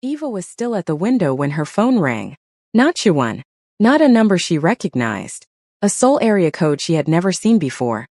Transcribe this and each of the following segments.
Eva was still at the window when her phone rang. Not Chuan. Not a number she recognized. A Seoul area code she had never seen before.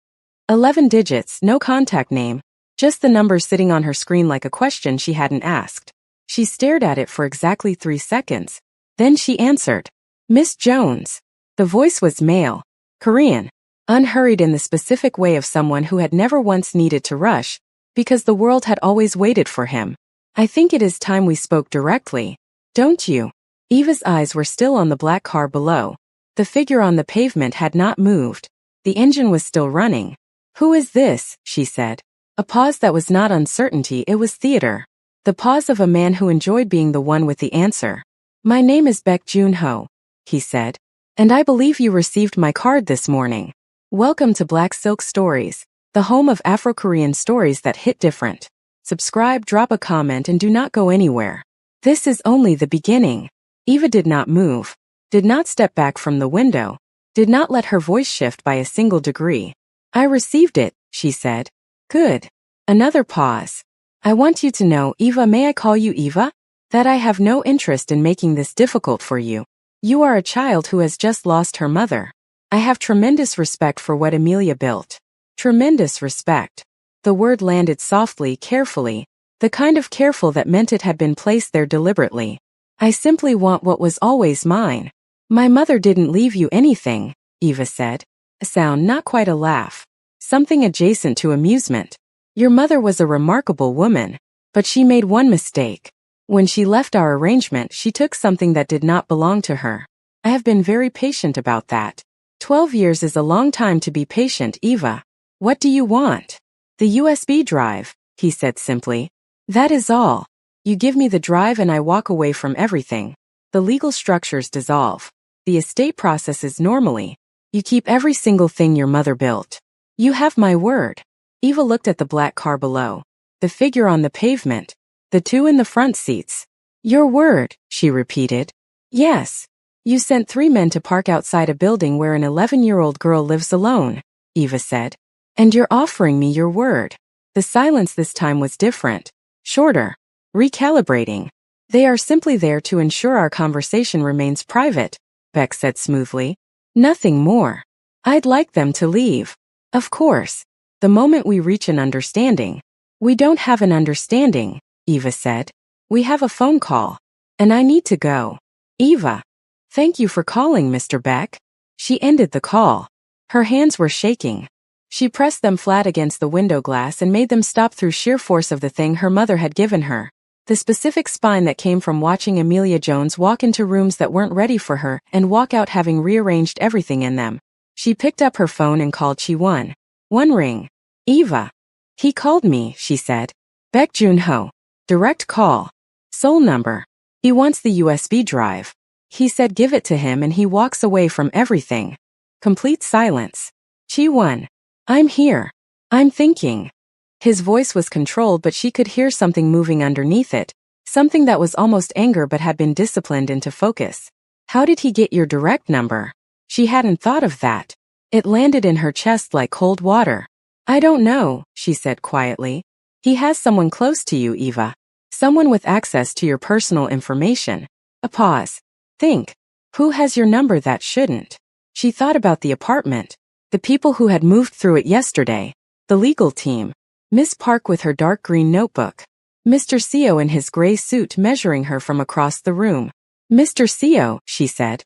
11 digits, no contact name, just the numbers sitting on her screen like a question she hadn't asked. She stared at it for exactly 3 seconds. Then she answered. Miss Jones. The voice was male. Korean. Unhurried in the specific way of someone who had never once needed to rush, because the world had always waited for him. I think it is time we spoke directly. Don't you? Eva's eyes were still on the black car below. The figure on the pavement had not moved. The engine was still running. Who is this? She said. A pause that was not uncertainty, it was theater. The pause of a man who enjoyed being the one with the answer. My name is Baek Jun-ho, he said. And I believe you received my card this morning. Welcome to Black Silk Stories, the home of Afro-Korean stories that hit different. Subscribe, drop a comment, and do not go anywhere. This is only the beginning. Eva did not move, did not step back from the window, did not let her voice shift by a single degree. I received it, she said. Good. Another pause. I want you to know, Eva, may I call you Eva? That I have no interest in making this difficult for you. You are a child who has just lost her mother. I have tremendous respect for what Amelia built. Tremendous respect. The word landed softly, carefully, the kind of careful that meant it had been placed there deliberately. I simply want what was always mine. My mother didn't leave you anything, Eva said. A sound, not quite a laugh. Something adjacent to amusement. Your mother was a remarkable woman, but she made one mistake. When she left our arrangement, she took something that did not belong to her. I have been very patient about that. 12 years is a long time to be patient, Eva. What do you want? The USB drive, he said simply. That is all. You give me the drive and I walk away from everything. The legal structures dissolve. The estate processes normally. You keep every single thing your mother built. You have my word. Eva looked at the black car below. The figure on the pavement. The two in the front seats. Your word, she repeated. Yes. You sent 3 men to park outside a building where an 11-year-old girl lives alone, Eva said. And you're offering me your word. The silence this time was different. Shorter. Recalibrating. They are simply there to ensure our conversation remains private, Beck said smoothly. Nothing more. I'd like them to leave. Of course. The moment we reach an understanding. We don't have an understanding, Eva said. We have a phone call. And I need to go. Eva. Thank you for calling, Mr. Beck. She ended the call. Her hands were shaking. She pressed them flat against the window glass and made them stop through sheer force of the thing her mother had given her. The specific spine that came from watching Amelia Jones walk into rooms that weren't ready for her and walk out having rearranged everything in them. She picked up her phone and called Chi-won. One ring. Eva. He called me, she said. Baek Jun-ho. Direct call. Seoul number. He wants the USB drive. He said give it to him and he walks away from everything. Complete silence. Chi-won. I'm here. I'm thinking. His voice was controlled but she could hear something moving underneath it, something that was almost anger but had been disciplined into focus. How did he get your direct number? She hadn't thought of that. It landed in her chest like cold water. I don't know, she said quietly. He has someone close to you, Eva. Someone with access to your personal information. A pause. Think. Who has your number that shouldn't? She thought about the apartment. The people who had moved through it yesterday. The legal team. Miss Park with her dark green notebook. Mr. Seo in his gray suit measuring her from across the room. Mr. Seo, she said.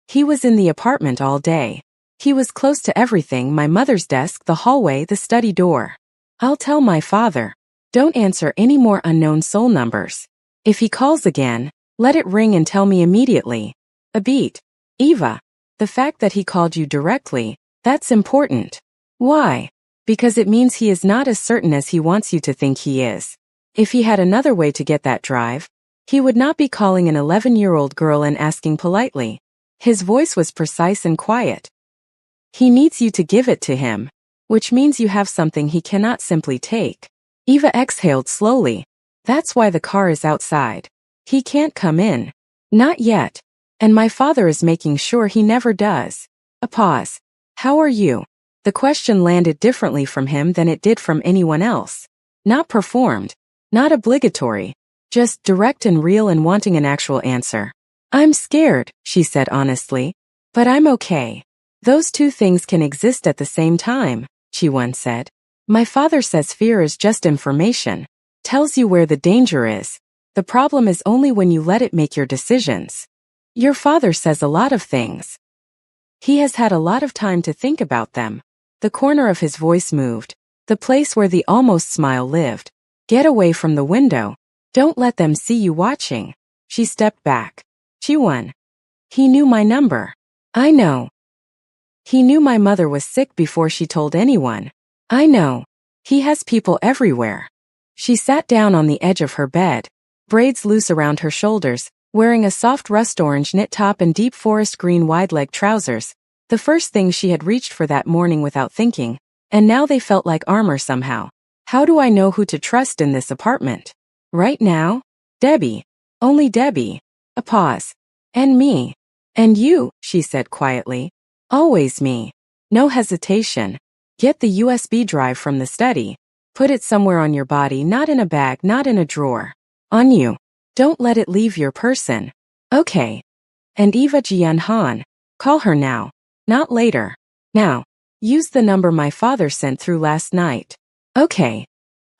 He was in the apartment all day. He was close to everything, my mother's desk, the hallway, the study door. I'll tell my father. Don't answer any more unknown Seoul numbers. If he calls again, let it ring and tell me immediately. A beat. Eva. The fact that he called you directly, that's important. Why? Because it means he is not as certain as he wants you to think he is. If he had another way to get that drive, he would not be calling an 11-year-old girl and asking politely. His voice was precise and quiet. He needs you to give it to him, which means you have something he cannot simply take. Eva exhaled slowly. That's why the car is outside. He can't come in. Not yet. And my father is making sure he never does. A pause. How are you? The question landed differently from him than it did from anyone else. Not performed. Not obligatory. Just direct and real and wanting an actual answer. I'm scared, she said honestly. But I'm okay. Those two things can exist at the same time, Chi-won said. My father says fear is just information. Tells you where the danger is. The problem is only when you let it make your decisions. Your father says a lot of things. He has had a lot of time to think about them. The corner of his voice moved. The place where the almost smile lived. Get away from the window. Don't let them see you watching. She stepped back. Chi-won. He knew my number. I know. He knew my mother was sick before she told anyone. I know. He has people everywhere. She sat down on the edge of her bed, braids loose around her shoulders, wearing a soft rust-orange knit top and deep forest green wide-leg trousers, the first thing she had reached for that morning without thinking, and now they felt like armor somehow. How do I know who to trust in this apartment? Right now? Debbie. Only Debbie. A pause. And me. And you, she said quietly. Always me. No hesitation. Get the USB drive from the study. Put it somewhere on your body, not in a bag, not in a drawer. On you. Don't let it leave your person. Okay. And Eva Jian-han. Call her now. Not later. Now. Use the number my father sent through last night. Okay.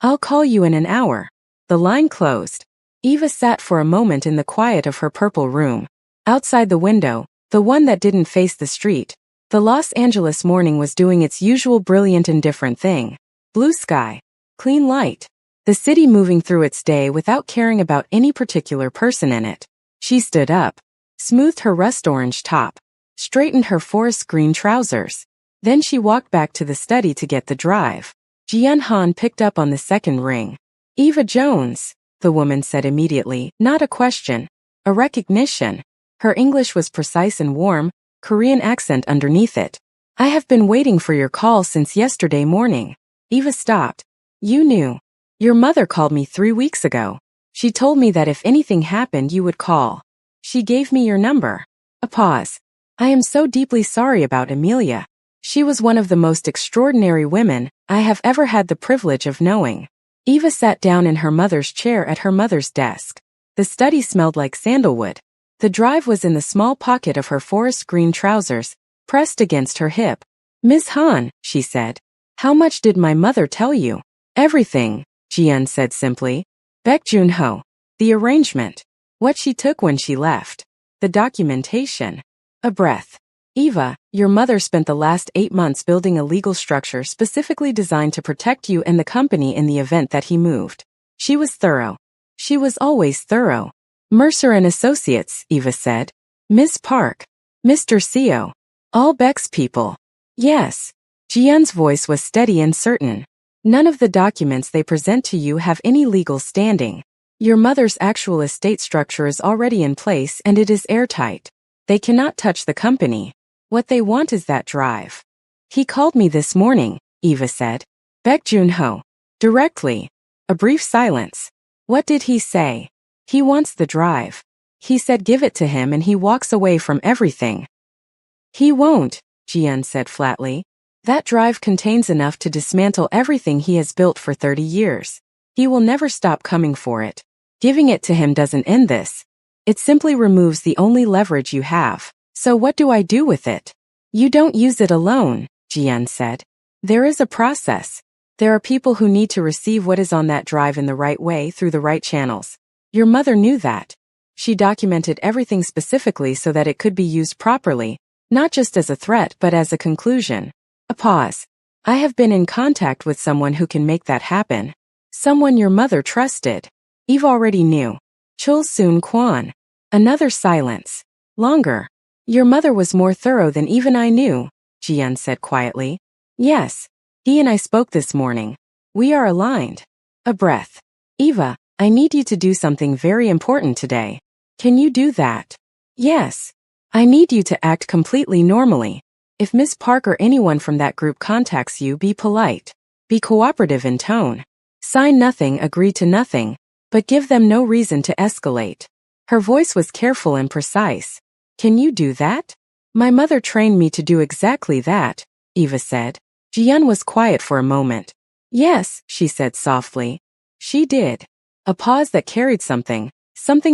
I'll call you in an hour. The line closed. Eva sat for a moment in the quiet of her purple room. Outside the window, the one that didn't face the street, the Los Angeles morning was doing its usual brilliant indifferent thing. Blue sky. Clean light. The city moving through its day without caring about any particular person in it. She stood up, smoothed her rust-orange top, straightened her forest green trousers. Then she walked back to the study to get the drive. Jian-han picked up on the second ring. Eva Jones, the woman said immediately, not a question, a recognition. Her English was precise and warm, Korean accent underneath it. I have been waiting for your call since yesterday morning. Eva stopped. You knew. Your mother called me 3 weeks ago. She told me that if anything happened you would call. She gave me your number. A pause. I am so deeply sorry about Amelia. She was one of the most extraordinary women I have ever had the privilege of knowing. Eva sat down in her mother's chair at her mother's desk. The study smelled like sandalwood. The drive was in the small pocket of her forest green trousers, pressed against her hip. Ms. Han, she said. How much did my mother tell you? Everything, Jian said simply. Baek Jun-ho. The arrangement. What she took when she left. The documentation. A breath. Eva, your mother spent the last 8 months building a legal structure specifically designed to protect you and the company in the event that he moved. She was thorough. She was always thorough. Mercer and Associates, Eva said. Miss Park. Mr. Seo. All Beck's people. Yes. Jian's voice was steady and certain. None of the documents they present to you have any legal standing. Your mother's actual estate structure is already in place and it is airtight. They cannot touch the company. What they want is that drive. He called me this morning, Eva said. Baek Jun-ho. Directly. A brief silence. What did he say? He wants the drive. He said give it to him and he walks away from everything. He won't, Jian said flatly. That drive contains enough to dismantle everything he has built for 30 years. He will never stop coming for it. Giving it to him doesn't end this. It simply removes the only leverage you have. So what do I do with it? You don't use it alone, Jian said. There is a process. There are people who need to receive what is on that drive in the right way through the right channels. Your mother knew that. She documented everything specifically so that it could be used properly, not just as a threat but as a conclusion. A pause. I have been in contact with someone who can make that happen. Someone your mother trusted. Eve already knew. Chul Soon Kwan. Another silence. Longer. Your mother was more thorough than even I knew, Jian said quietly. Yes. He and I spoke this morning. We are aligned. A breath. Eva, I need you to do something very important today. Can you do that? Yes. I need you to act completely normally. If Miss Park or anyone from that group contacts you, be polite. Be cooperative in tone. Sign nothing, agree to nothing, but give them no reason to escalate. Her voice was careful and precise. Can you do that? My mother trained me to do exactly that, Eva said. Jian was quiet for a moment. Yes, she said softly. She did. A pause that carried something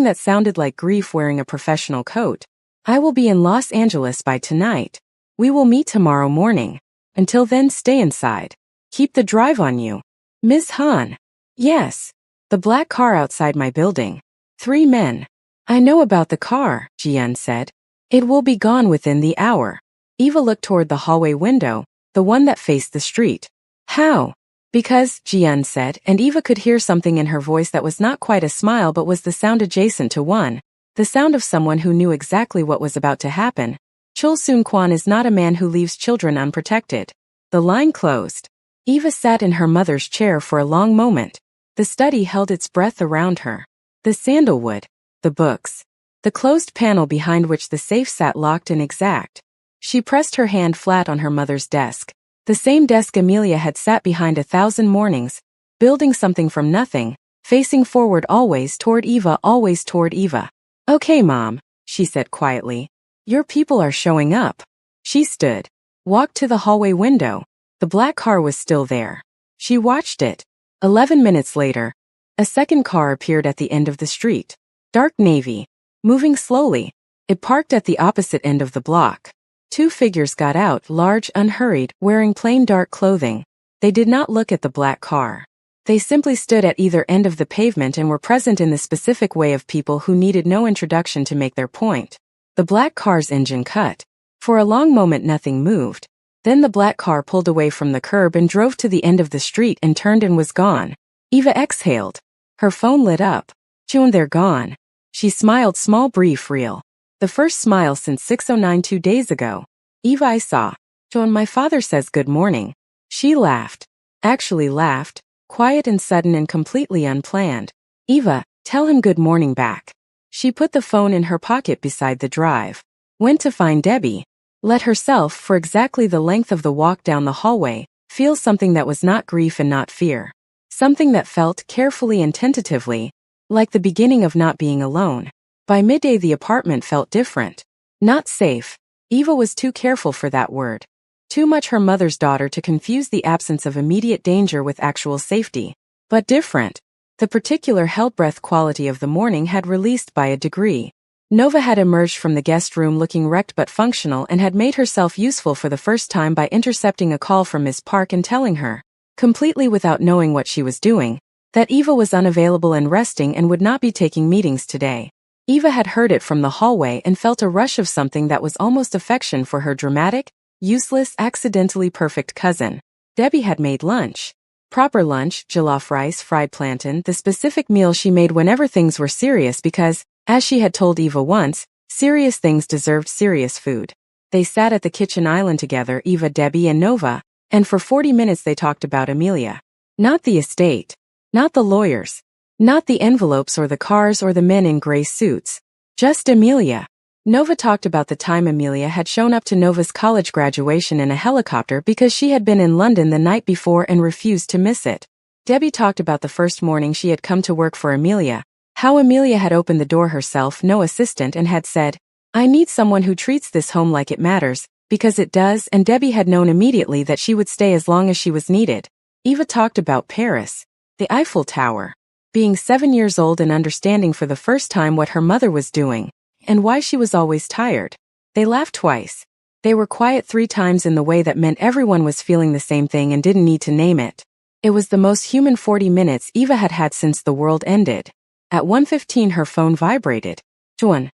that sounded like grief wearing a professional coat. I will be in Los Angeles by tonight. We will meet tomorrow morning. Until then, stay inside. Keep the drive on you. Ms. Han. Yes. The black car outside my building. 3 men. I know about the car, Jian said. It will be gone within the hour. Eva looked toward the hallway window, the one that faced the street. How? Because, Jian said, and Eva could hear something in her voice that was not quite a smile but was the sound adjacent to one. The sound of someone who knew exactly what was about to happen. Chul Soon Kwan is not a man who leaves children unprotected. The line closed. Eva sat in her mother's chair for a long moment. The study held its breath around her. The sandalwood. The books. The closed panel behind which the safe sat locked and exact. She pressed her hand flat on her mother's desk. The same desk Amelia had sat behind 1,000 mornings, building something from nothing, facing forward always toward Eva, always toward Eva. Okay, Mom, she said quietly. Your people are showing up. She stood, walked to the hallway window. The black car was still there. She watched it. 11 minutes later, a second car appeared at the end of the street. Dark navy. Moving slowly. It parked at the opposite end of the block. 2 figures got out, large, unhurried, wearing plain dark clothing. They did not look at the black car. They simply stood at either end of the pavement and were present in the specific way of people who needed no introduction to make their point. The black car's engine cut. For a long moment nothing moved. Then the black car pulled away from the curb and drove to the end of the street and turned and was gone. Eva exhaled. Her phone lit up. June, they're gone. She smiled, small, brief, real. The first smile since 6:09 2 days ago. Eva, I saw. June, my father says good morning. She laughed. Actually laughed. Quiet and sudden and completely unplanned. Eva, tell him good morning back. She put the phone in her pocket beside the drive. Went to find Debbie. Let herself, for exactly the length of the walk down the hallway, feel something that was not grief and not fear. Something that felt, carefully and tentatively, like the beginning of not being alone. By midday the apartment felt different. Not safe. Eva was too careful for that word. Too much her mother's daughter to confuse the absence of immediate danger with actual safety. But different. The particular held-breath quality of the morning had released by a degree. Nova had emerged from the guest room looking wrecked but functional and had made herself useful for the first time by intercepting a call from Miss Park and telling her, completely without knowing what she was doing, that Eva was unavailable and resting and would not be taking meetings today. Eva had heard it from the hallway and felt a rush of something that was almost affection for her dramatic, useless, accidentally perfect cousin. Debbie had made lunch. Proper lunch, jollof rice, fried plantain, the specific meal she made whenever things were serious because, as she had told Eva once, serious things deserved serious food. They sat at the kitchen island together, Eva, Debbie, and Nova, and for 40 minutes they talked about Amelia. Not the estate. Not the lawyers. Not the envelopes or the cars or the men in gray suits. Just Amelia. Nova talked about the time Amelia had shown up to Nova's college graduation in a helicopter because she had been in London the night before and refused to miss it. Debbie talked about the first morning she had come to work for Amelia, how Amelia had opened the door herself, no assistant, and had said, I need someone who treats this home like it matters, because it does, and Debbie had known immediately that she would stay as long as she was needed. Eva talked about Paris, the Eiffel Tower, being 7 years old and understanding for the first time what her mother was doing, and why she was always tired. They laughed twice. They were quiet 3 times in the way that meant everyone was feeling the same thing and didn't need to name it. It was the most human 40 minutes Eva had had since the world ended. At 1:15 her phone vibrated. Juan.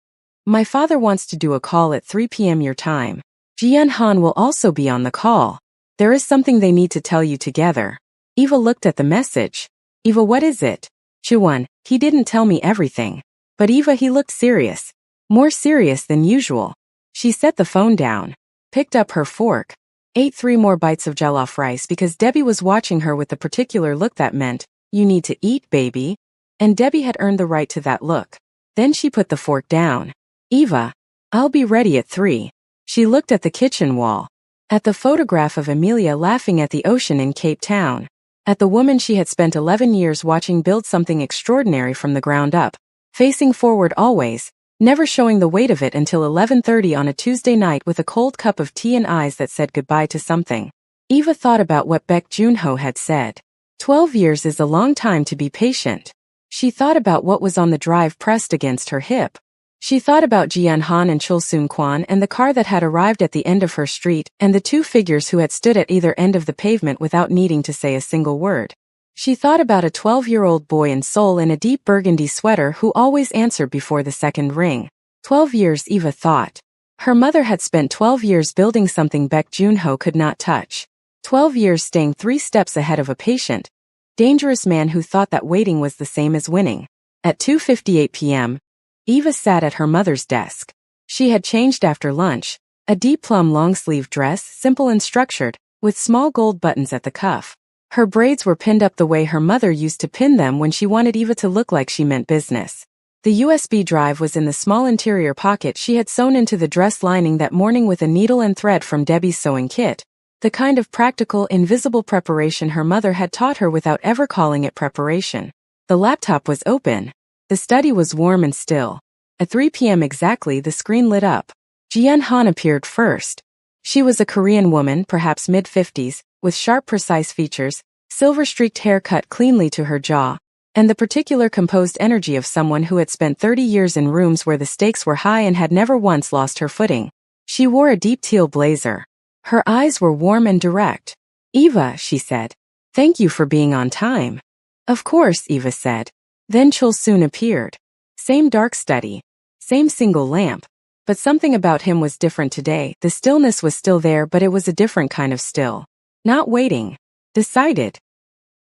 My father wants to do a call at 3 p.m. your time. Jian Han will also be on the call. There is something they need to tell you together. Eva looked at the message. Eva, what is it? Juan, he didn't tell me everything. But Eva, he looked serious. More serious than usual. She set the phone down, picked up her fork, ate 3 more bites of jollof rice because Debbie was watching her with the particular look that meant, you need to eat, baby. And Debbie had earned the right to that look. Then she put the fork down. Eva, I'll be ready at 3. She looked at the kitchen wall, at the photograph of Amelia laughing at the ocean in Cape Town, at the woman she had spent 11 years watching build something extraordinary from the ground up, facing forward always, never showing the weight of it until 11:30 on a Tuesday night with a cold cup of tea and eyes that said goodbye to something. Eva thought about what Baek Joon-ho had said. 12 years is a long time to be patient. She thought about what was on the drive pressed against her hip. She thought about Jian Han and Chul Soon Kwan and the car that had arrived at the end of her street and the two figures who had stood at either end of the pavement without needing to say a single word. She thought about a 12-year-old boy in Seoul in a deep burgundy sweater who always answered before the second ring. 12 years, Eva thought. Her mother had spent 12 years building something Baek Joon-ho could not touch. 12 years staying 3 steps ahead of a patient. Dangerous man who thought that waiting was the same as winning. At 2:58 p.m., Eva sat at her mother's desk. She had changed after lunch, a deep plum long-sleeve dress, simple and structured, with small gold buttons at the cuff. Her braids were pinned up the way her mother used to pin them when she wanted Eva to look like she meant business. The USB drive was in the small interior pocket she had sewn into the dress lining that morning with a needle and thread from Debbie's sewing kit, the kind of practical, invisible preparation her mother had taught her without ever calling it preparation. The laptop was open. The study was warm and still. At 3 p.m. exactly, the screen lit up. Jian Han appeared first. She was a Korean woman, perhaps mid-50s, with sharp, precise features, silver-streaked hair cut cleanly to her jaw, and the particular composed energy of someone who had spent 30 years in rooms where the stakes were high and had never once lost her footing. She wore a deep teal blazer. Her eyes were warm and direct. "Eva," she said. "Thank you for being on time." "Of course," Eva said. Then Chul Soon appeared. Same dark study. Same single lamp. But something about him was different today. The stillness was still there, but it was a different kind of still. Not waiting. Decided.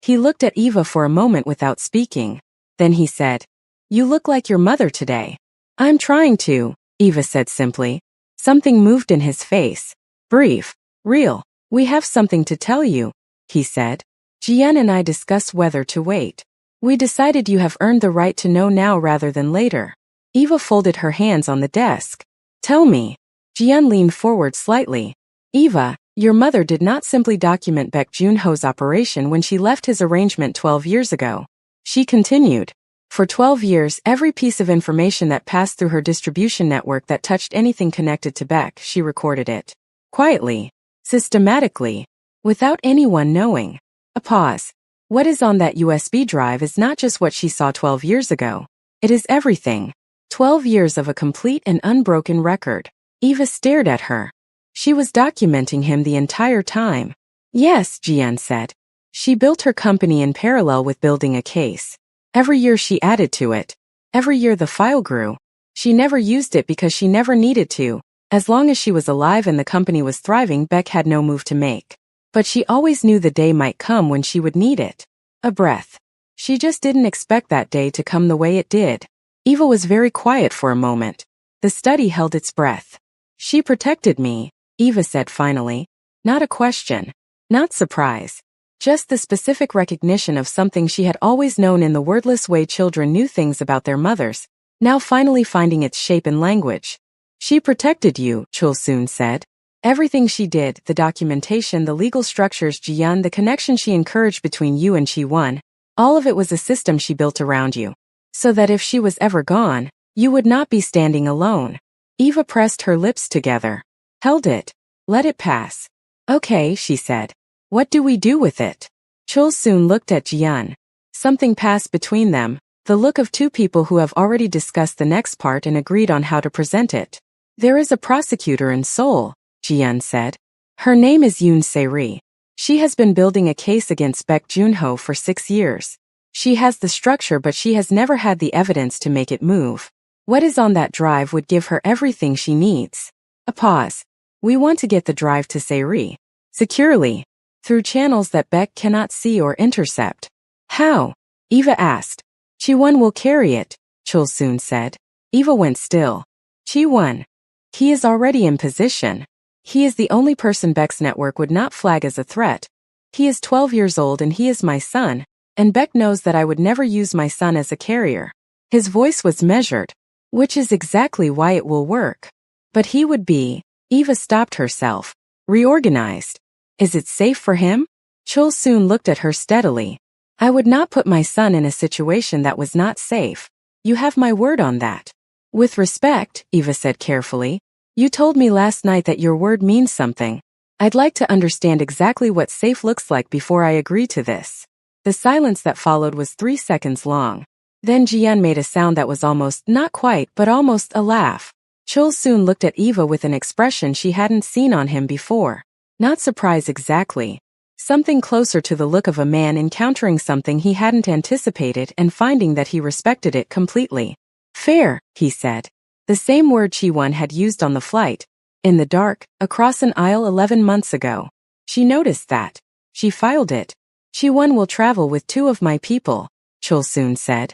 He looked at Eva for a moment without speaking. Then he said, "You look like your mother today." "I'm trying to," Eva said simply. Something moved in his face. Brief. Real. "We have something to tell you," he said. "Jian and I discussed whether to wait. We decided you have earned the right to know now rather than later." Eva folded her hands on the desk. "Tell me." Jian leaned forward slightly. "Eva, your mother did not simply document Baek Joon-ho's operation when she left his arrangement 12 years ago. She continued. For 12 years, every piece of information that passed through her distribution network that touched anything connected to Baek, she recorded it. Quietly. Systematically. Without anyone knowing. A pause. What is on that USB drive is not just what she saw 12 years ago. It is everything. 12 years of a complete and unbroken record. Eva stared at her. She was documenting him the entire time. "Yes," Jian said. She built her company in parallel with building a case. Every year she added to it. Every year the file grew. She never used it because she never needed to. As long as she was alive and the company was thriving, Baek had no move to make. But she always knew the day might come when she would need it. A breath. She just didn't expect that day to come the way it did. Eva was very quiet for a moment. The study held its breath. "She protected me," Eva said finally. Not a question. Not surprise. Just the specific recognition of something she had always known in the wordless way children knew things about their mothers, now finally finding its shape in language. "She protected you," Chul Soon said. "Everything she did, the documentation, the legal structures, Jian, the connection she encouraged between you and Chi-won, all of it was a system she built around you. So that if she was ever gone, you would not be standing alone." Eva pressed her lips together. Held it. Let it pass. "Okay," she said. "What do we do with it?" Chul Soon looked at Jian. Something passed between them, the look of two people who have already discussed the next part and agreed on how to present it. "There is a prosecutor in Seoul," Jian said. "Her name is Yoon Se-ri. She has been building a case against Baek Joon-ho for 6 years. She has the structure, but she has never had the evidence to make it move. What is on that drive would give her everything she needs." A pause. "We want to get the drive to Se-ri. Securely. Through channels that Baek cannot see or intercept." "How?" Eva asked. "Chi-won will carry it," Chul Soon said. Eva went still. "Chi-won. He is already in position. He is the only person Baek's network would not flag as a threat. He is 12 years old and he is my son, and Baek knows that I would never use my son as a carrier." His voice was measured. "Which is exactly why it will work. But he would be..." Eva stopped herself. "Reorganized. Is it safe for him?" Chul Soon looked at her steadily. "I would not put my son in a situation that was not safe. You have my word on that." "With respect," Eva said carefully, "you told me last night that your word means something. I'd like to understand exactly what safe looks like before I agree to this." The silence that followed was 3 seconds long. Then Jian made a sound that was almost, not quite, but almost a laugh. Chul soon looked at Eva with an expression she hadn't seen on him before. Not surprise exactly. Something closer to the look of a man encountering something he hadn't anticipated and finding that he respected it completely. Fair, he said. The same word Chi-Won had used on the flight. In the dark, across an aisle 11 months ago. She noticed that. She filed it. Chi-Won will travel with 2 of my people, Chul soon said.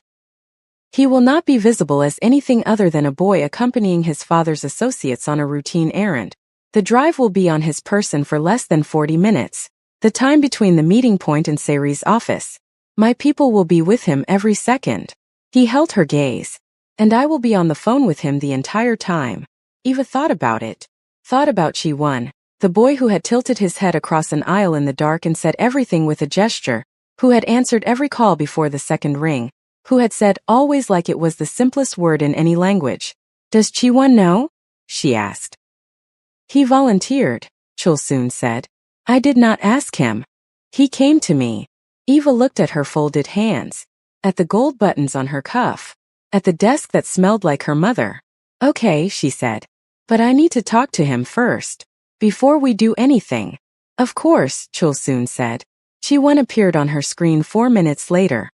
He will not be visible as anything other than a boy accompanying his father's associates on a routine errand. The drive will be on his person for less than 40 minutes. The time between the meeting point and Sari's office. My people will be with him every second. He held her gaze. And I will be on the phone with him the entire time. Eva thought about it. Thought about Chi-Won, the boy who had tilted his head across an aisle in the dark and said everything with a gesture, who had answered every call before the second ring, who had said always like it was the simplest word in any language. Does Chi-Won know? She asked. He volunteered, Chul soon said. I did not ask him. He came to me. Eva looked at her folded hands, at the gold buttons on her cuff, at the desk that smelled like her mother. Okay, she said. But I need to talk to him first, before we do anything. Of course, Chul soon said. Chi-Won appeared on her screen 4 minutes later.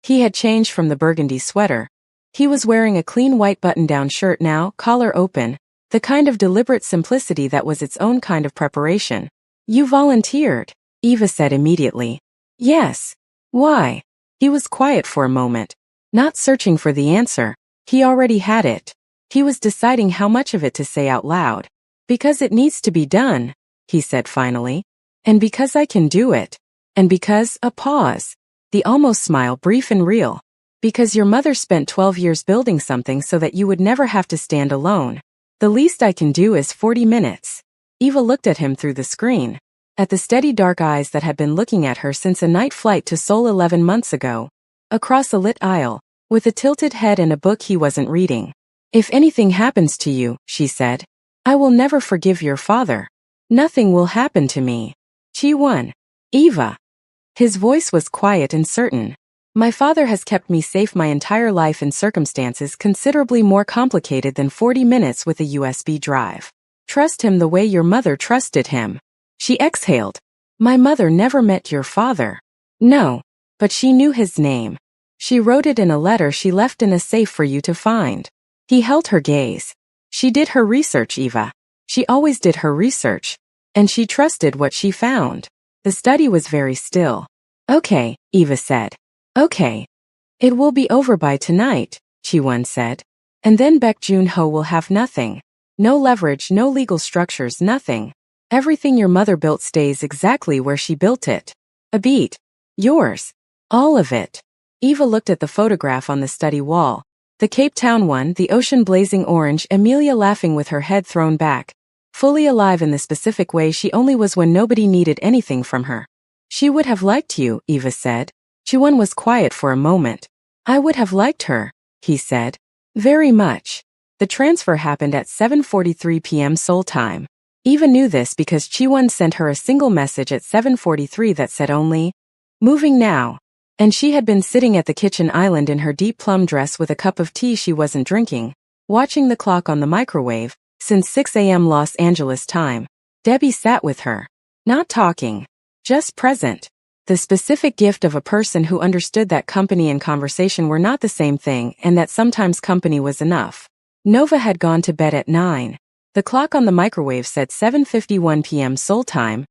He had changed from the burgundy sweater. He was wearing a clean white button-down shirt now, collar open, the kind of deliberate simplicity that was its own kind of preparation. You volunteered, Eva said immediately. Yes. Why? He was quiet for a moment, not searching for the answer. He already had it. He was deciding how much of it to say out loud. Because it needs to be done, he said finally. And because I can do it. And because, a pause. The almost smile brief and real. Because your mother spent 12 years building something so that you would never have to stand alone. The least I can do is 40 minutes. Eva looked at him through the screen. At the steady dark eyes that had been looking at her since a night flight to Seoul 11 months ago. Across a lit aisle, with a tilted head and a book he wasn't reading. If anything happens to you, she said, I will never forgive your father. Nothing will happen to me. Chi-Won. Eva. His voice was quiet and certain. My father has kept me safe my entire life in circumstances considerably more complicated than 40 minutes with a USB drive. Trust him the way your mother trusted him. She exhaled. My mother never met your father. No. But she knew his name. She wrote it in a letter she left in a safe for you to find. He held her gaze. She did her research, Eva. She always did her research. And she trusted what she found. The study was very still. Okay, Eva said. Okay. It will be over by tonight, Chi-Won said. And then Baek Jun-ho will have nothing. No leverage, no legal structures, nothing. Everything your mother built stays exactly where she built it. A beat. Yours. All of it. Eva looked at the photograph on the study wall. The Cape Town one, the ocean blazing orange, Amelia laughing with her head thrown back. Fully alive in the specific way she only was when nobody needed anything from her. She would have liked you, Eva said. Chi-Won was quiet for a moment. I would have liked her, he said. Very much. The transfer happened at 7:43 p.m. Seoul time. Eva knew this because Chi-Won sent her a single message at 7:43 that said only, moving now. And she had been sitting at the kitchen island in her deep plum dress with a cup of tea she wasn't drinking, watching the clock on the microwave, since 6 a.m. Los Angeles time. Debbie sat with her. Not talking. Just present. The specific gift of a person who understood that company and conversation were not the same thing and that sometimes company was enough. Nova had gone to bed at 9. The clock on the microwave said 7:51 p.m. Seoul time.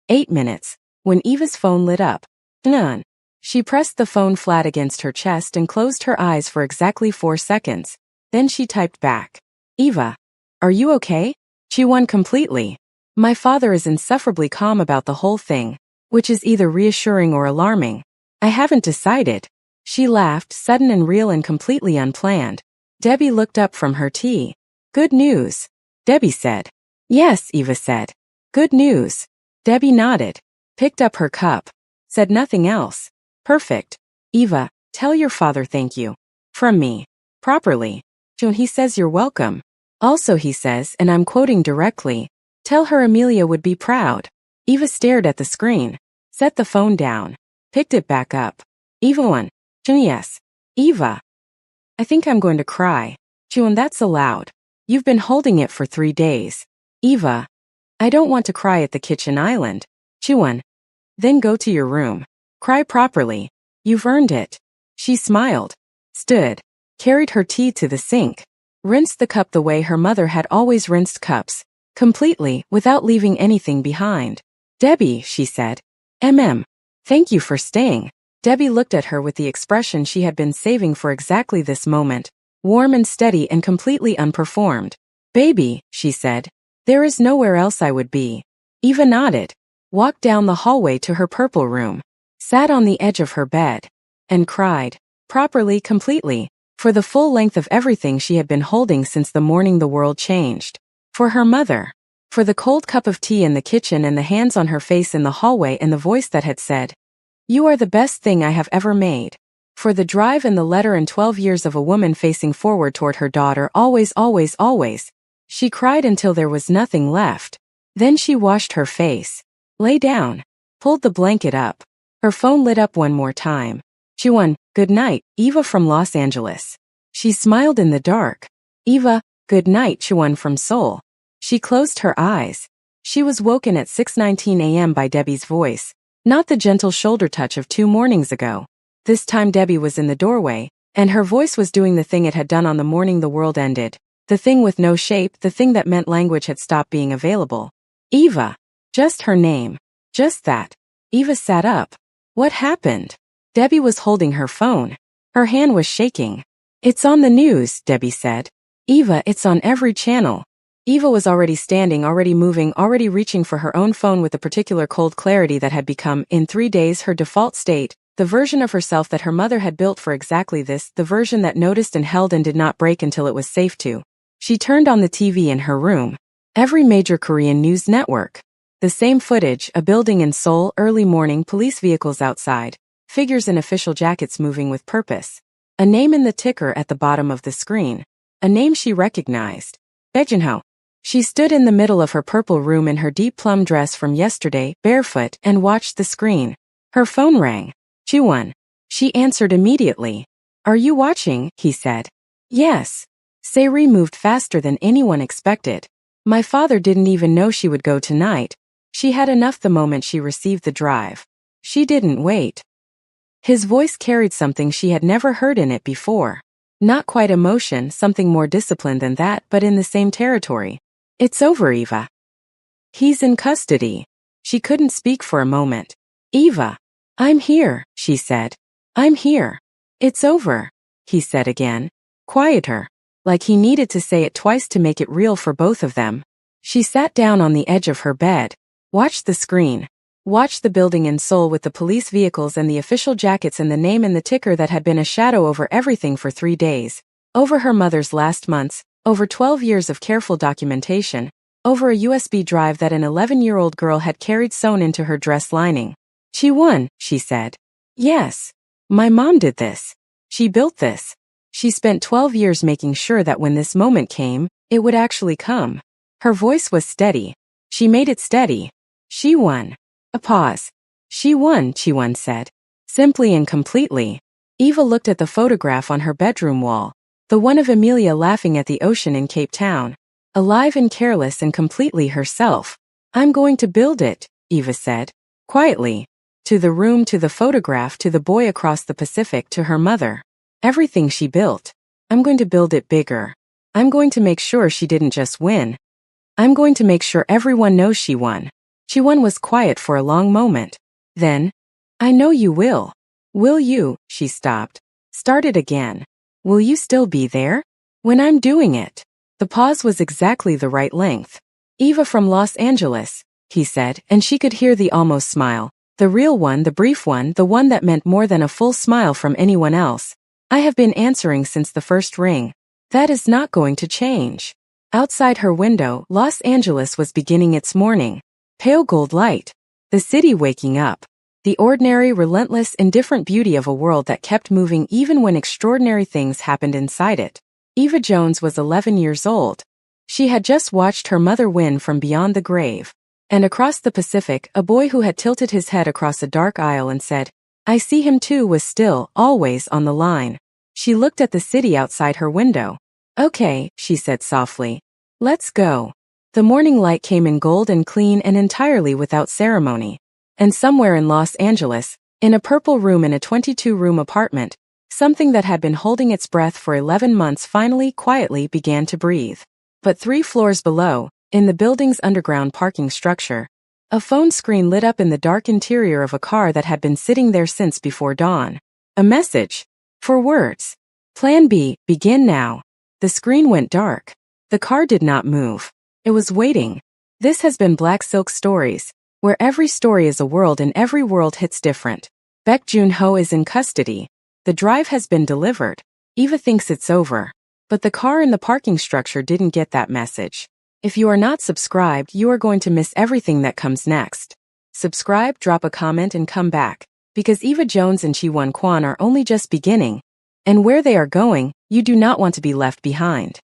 8 minutes. When Eva's phone lit up. None. She pressed the phone flat against her chest and closed her eyes for exactly 4 seconds. Then she typed back. Eva. Are you okay? Chi-Won completely. My father is insufferably calm about the whole thing, which is either reassuring or alarming. I haven't decided. She laughed, sudden and real and completely unplanned. Debbie looked up from her tea. Good news. Debbie said. Yes, Eva said. Good news. Debbie nodded. Picked up her cup. Said nothing else. Perfect. Eva, tell your father thank you. From me. Properly. June, he says you're welcome. Also he says, and I'm quoting directly, tell her Amelia would be proud. Eva stared at the screen. Set the phone down. Picked it back up. Eva 1. June, yes. Eva. I think I'm going to cry. Chun, that's allowed. You've been holding it for 3 days. Eva. I don't want to cry at the kitchen island. Chun. Then go to your room. Cry properly. You've earned it. She smiled. Stood. Carried her tea to the sink. Rinsed the cup the way her mother had always rinsed cups. Completely, without leaving anything behind. Debbie, she said. Thank you for staying. Debbie looked at her with the expression she had been saving for exactly this moment. Warm and steady and completely unperformed. Baby, she said. There is nowhere else I would be. Eva nodded. Walked down the hallway to her purple room. Sat on the edge of her bed. And cried. Properly, completely. For the full length of everything she had been holding since the morning the world changed. For her mother. For the cold cup of tea in the kitchen and the hands on her face in the hallway and the voice that had said, "You are the best thing I have ever made." For the drive and the letter and 12 years of a woman facing forward toward her daughter always, always, always. She cried until there was nothing left. Then she washed her face. Lay down. Pulled the blanket up. Her phone lit up one more time. Chun, good night, Eva from Los Angeles. She smiled in the dark. Eva, good night, Chun from Seoul. She closed her eyes. She was woken at 6:19 a.m. by Debbie's voice, not the gentle shoulder touch of 2 mornings ago. This time Debbie was in the doorway, and her voice was doing the thing it had done on the morning the world ended. The thing with no shape, the thing that meant language had stopped being available. Eva. Just her name. Just that. Eva sat up. What happened? Debbie was holding her phone. Her hand was shaking. It's on the news, Debbie said. Eva, it's on every channel. Eva was already standing, already moving, already reaching for her own phone with the particular cold clarity that had become, in 3 days, her default state, the version of herself that her mother had built for exactly this, the version that noticed and held and did not break until it was safe to. She turned on the TV in her room. Every major Korean news network. The same footage, a building in Seoul, early morning, police vehicles outside, figures in official jackets moving with purpose. A name in the ticker at the bottom of the screen. A name she recognized. Baekjunho. She stood in the middle of her purple room in her deep plum dress from yesterday, barefoot, and watched the screen. Her phone rang. Chun. She answered immediately. Are you watching? He said. Yes. Sairi moved faster than anyone expected. My father didn't even know she would go tonight. She had enough the moment she received the drive. She didn't wait. His voice carried something she had never heard in it before. Not quite emotion, something more disciplined than that, but in the same territory. It's over, Eva. He's in custody. She couldn't speak for a moment. Eva. I'm here, she said. I'm here. It's over, he said again. Quieter. Like he needed to say it twice to make it real for both of them. She sat down on the edge of her bed. Watched the screen. Watched the building in Seoul with the police vehicles and the official jackets and the name in the ticker that had been a shadow over everything for 3 days. Over her mother's last months. Over 12 years of careful documentation, over a USB drive that an 11-year-old girl had carried sewn into her dress lining. Chun, she said. Yes. My mom did this. She built this. She spent 12 years making sure that when this moment came, it would actually come. Her voice was steady. She made it steady. She won. A pause. She won, Chun said. Simply and completely. Eva looked at the photograph on her bedroom wall. The one of Amelia laughing at the ocean in Cape Town. Alive and careless and completely herself. I'm going to build it, Eva said. Quietly. To the room, to the photograph, to the boy across the Pacific, to her mother. Everything she built. I'm going to build it bigger. I'm going to make sure she didn't just win. I'm going to make sure everyone knows she won. Chun was quiet for a long moment. Then, I know you will. Will you? She stopped. Started again. Will you still be there? When I'm doing it. The pause was exactly the right length. Eva from Los Angeles, he said, and she could hear the almost smile. The real one, the brief one, the one that meant more than a full smile from anyone else. I have been answering since the first ring. That is not going to change. Outside her window, Los Angeles was beginning its morning. Pale gold light. The city waking up. The ordinary, relentless, indifferent beauty of a world that kept moving even when extraordinary things happened inside it. Eva Jones was 11 years old. She had just watched her mother win from beyond the grave. And across the Pacific, a boy who had tilted his head across a dark aisle and said, I see him too, was still, always on the line. She looked at the city outside her window. Okay, she said softly. Let's go. The morning light came in gold and clean and entirely without ceremony. And somewhere in Los Angeles, in a purple room in a 22-room apartment, something that had been holding its breath for 11 months finally, quietly began to breathe. But 3 floors below, in the building's underground parking structure, a phone screen lit up in the dark interior of a car that had been sitting there since before dawn. A message. 4 words. Plan B, begin now. The screen went dark. The car did not move. It was waiting. This has been Black Silk Stories, where every story is a world and every world hits different. Baek Joon-ho is in custody. The drive has been delivered. Eva thinks it's over. But the car in the parking structure didn't get that message. If you are not subscribed, you are going to miss everything that comes next. Subscribe, drop a comment and come back. Because Eva Jones and Chi-won Kwan are only just beginning. And where they are going, you do not want to be left behind.